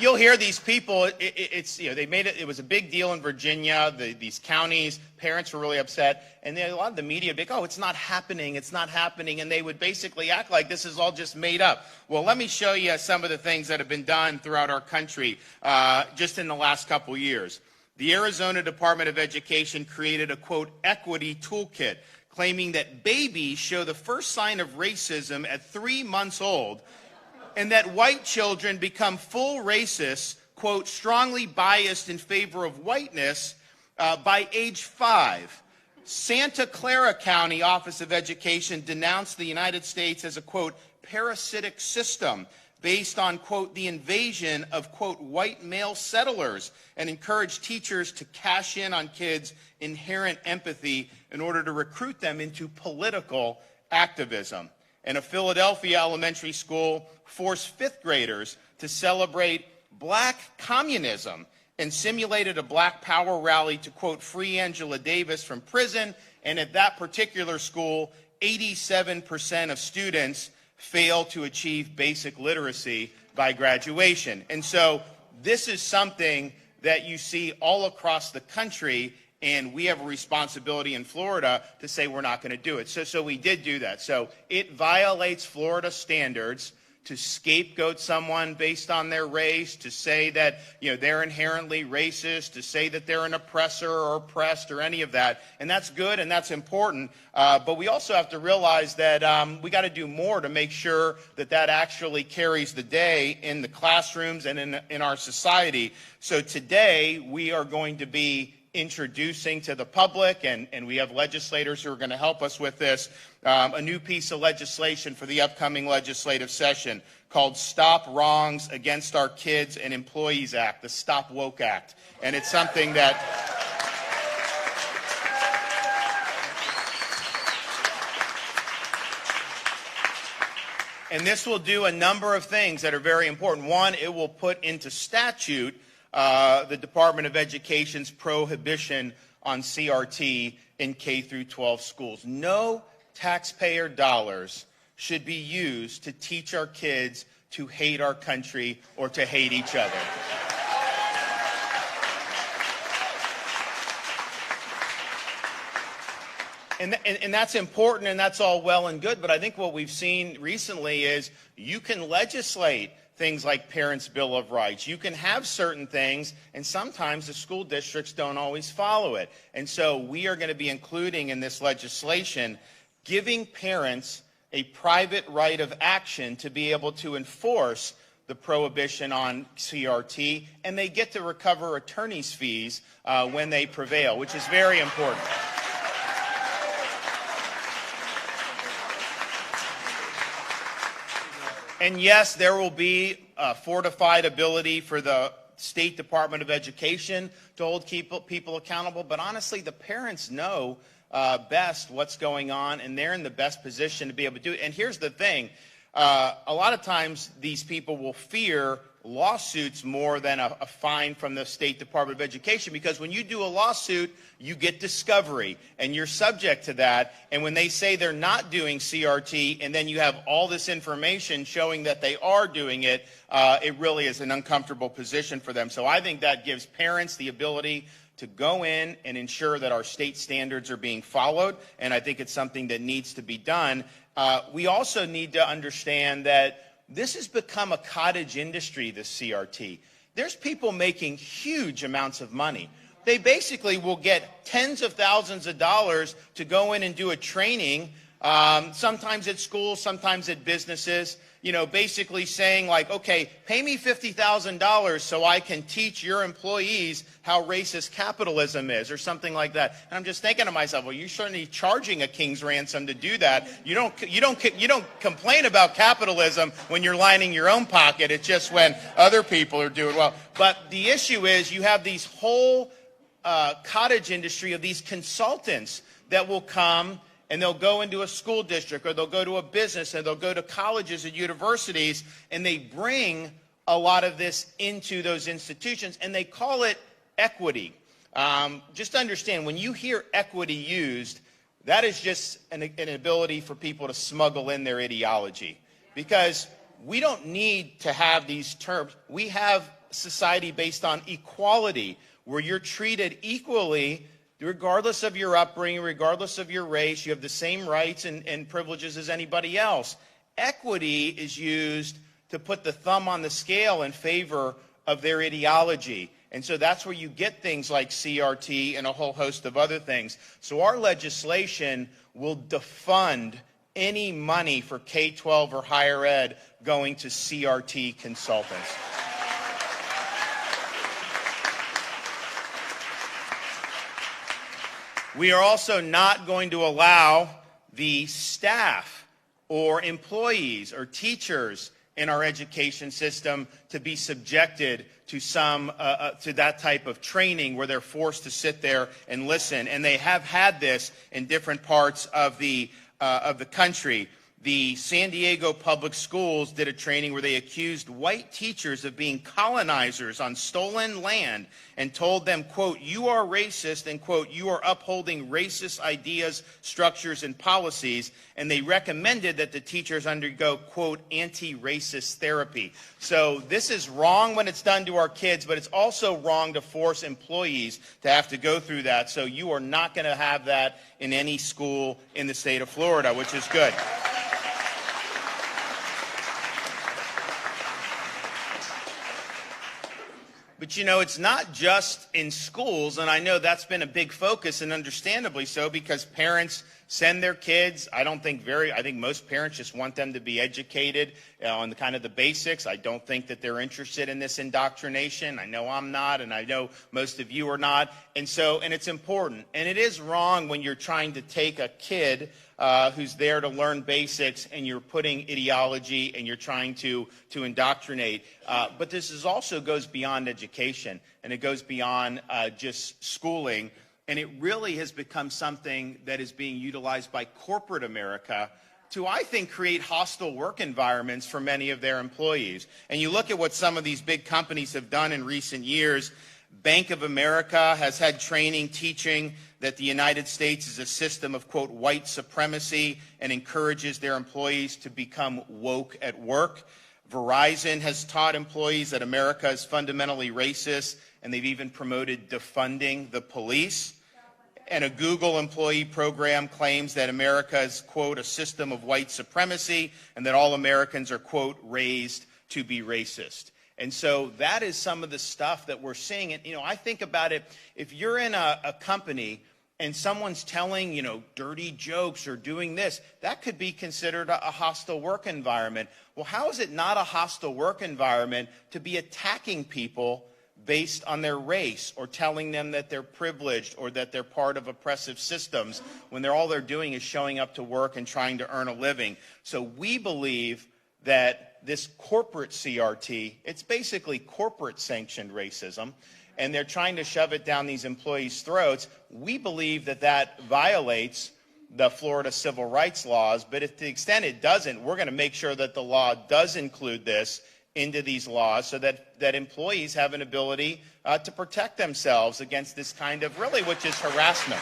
you'll hear these people. It's they made it. It was a big deal in Virginia. These counties, parents were really upset, and a lot of the media would be like, "Oh, it's not happening. It's not happening," and they would basically act like this is all just made up. Well, let me show you some of the things that have been done throughout our country just in the last couple years. The Arizona Department of Education created a, quote, equity toolkit, claiming that babies show the first sign of racism at 3 months old, and that white children become full racists, quote, strongly biased in favor of whiteness by age 5. Santa Clara County Office of Education denounced the United States as a, quote, parasitic system based on, quote, the invasion of, quote, white male settlers, and encouraged teachers to cash in on kids' inherent empathy in order to recruit them into political activism. And a Philadelphia elementary school forced 5th graders to celebrate black communism and simulated a black power rally to, quote, free Angela Davis from prison. And at that particular school, 87% of students fail to achieve basic literacy by graduation. And so this is something that you see all across the country, and we have a responsibility in Florida to say we're not going to do it. So we did do that. So it violates Florida standards to scapegoat someone based on their race, to say that they're inherently racist, to say that they're an oppressor or oppressed or any of that. And that's good and that's important. But we also have to realize that we got to do more to make sure that that actually carries the day in the classrooms and in our society. So today we are going to be introducing to the public, and we have legislators who are going to help us with this, a new piece of legislation for the upcoming legislative session called Stop Wrongs Against Our Kids and Employees Act, the Stop Woke Act. And it's something that and this will do a number of things that are very important. One, it will put into statute the Department of Education's prohibition on CRT in K through 12 schools. No taxpayer dollars should be used to teach our kids to hate our country or to hate each other. And that's important, and that's all well and good, but I think what we've seen recently is you can legislate things like Parents' Bill of Rights. You can have certain things, and sometimes the school districts don't always follow it. And so we are going to be including in this legislation giving parents a private right of action to be able to enforce the prohibition on CRT, and they get to recover attorney's fees when they prevail, which is very important. And yes, there will be a fortified ability for the State Department of Education to hold people accountable, but honestly, the parents know best what's going on, and they're in the best position to be able to do it. And here's the thing. A lot of times these people will fear lawsuits more than a fine from the State Department of Education, because when you do a lawsuit, you get discovery, and you're subject to that. And when they say they're not doing CRT, and then you have all this information showing that they are doing it, it really is an uncomfortable position for them. So I think that gives parents the ability to go in and ensure that our state standards are being followed, and I think it's something that needs to be done. We also need to understand that this has become a cottage industry, this CRT. There's people making huge amounts of money. They basically will get tens of thousands of dollars to go in and do a training, sometimes at schools, sometimes at businesses, basically saying like, okay, pay me $50,000 so I can teach your employees how racist capitalism is, or something like that. And I'm just thinking to myself, well, you're certainly charging a king's ransom to do that. You don't complain about capitalism when you're lining your own pocket. It's just when other people are doing well. But the issue is you have these whole cottage industry of these consultants that will come and they'll go into a school district, or they'll go to a business, and they'll go to colleges and universities, and they bring a lot of this into those institutions, and they call it equity. Just understand, when you hear equity used, that is just an ability for people to smuggle in their ideology. Because we don't need to have these terms. We have society based on equality, where you're treated equally regardless of your upbringing, regardless of your race. You have the same rights and privileges as anybody else. Equity is used to put the thumb on the scale in favor of their ideology. And so that's where you get things like CRT and a whole host of other things. So our legislation will defund any money for K-12 or higher ed going to CRT consultants. We are also not going to allow the staff or employees or teachers in our education system to be subjected to to that type of training where they're forced to sit there and listen. And they have had this in different parts of the country. The San Diego Public Schools did a training where they accused white teachers of being colonizers on stolen land and told them, quote, "You are racist," and, quote, "You are upholding racist ideas, structures, and policies." And they recommended that the teachers undergo, quote, "anti-racist therapy." So this is wrong when it's done to our kids, but it's also wrong to force employees to have to go through that. So you are not going to have that in any school in the state of Florida, which is good. But, you know, it's not just in schools, and I know that's been a big focus, and understandably so, because parents send their kids. I think most parents just want them to be educated on the kind of the basics. I don't think that they're interested in this indoctrination. I know I'm not, and I know most of you are not. And it's important. And it is wrong when you're trying to take a kid who's there to learn basics and you're putting ideology and you're trying to indoctrinate. But this also goes beyond education, and it goes beyond just schooling. And it really has become something that is being utilized by corporate America to, I think, create hostile work environments for many of their employees. And you look at what some of these big companies have done in recent years. Bank of America has had training teaching that the United States is a system of, quote, white supremacy, and encourages their employees to become woke at work. Verizon has taught employees that America is fundamentally racist, and they've even promoted defunding the police. And a Google employee program claims that America is, quote, a system of white supremacy, and that all Americans are, quote, raised to be racist. And so that is some of the stuff that we're seeing. And, you know, I think about it, if you're in a company and someone's telling, you know, dirty jokes or doing this, that could be considered a hostile work environment. Well, how is it not a hostile work environment to be attacking people based on their race, or telling them that they're privileged or that they're part of oppressive systems, when all they're doing is showing up to work and trying to earn a living? So we believe that this corporate CRT, it's basically corporate sanctioned racism, and they're trying to shove it down these employees' throats. We believe that that violates the Florida civil rights laws, but to the extent it doesn't, we're going to make sure that the law does include this into these laws, so that employees have an ability to protect themselves against this kind of, really, which is harassment.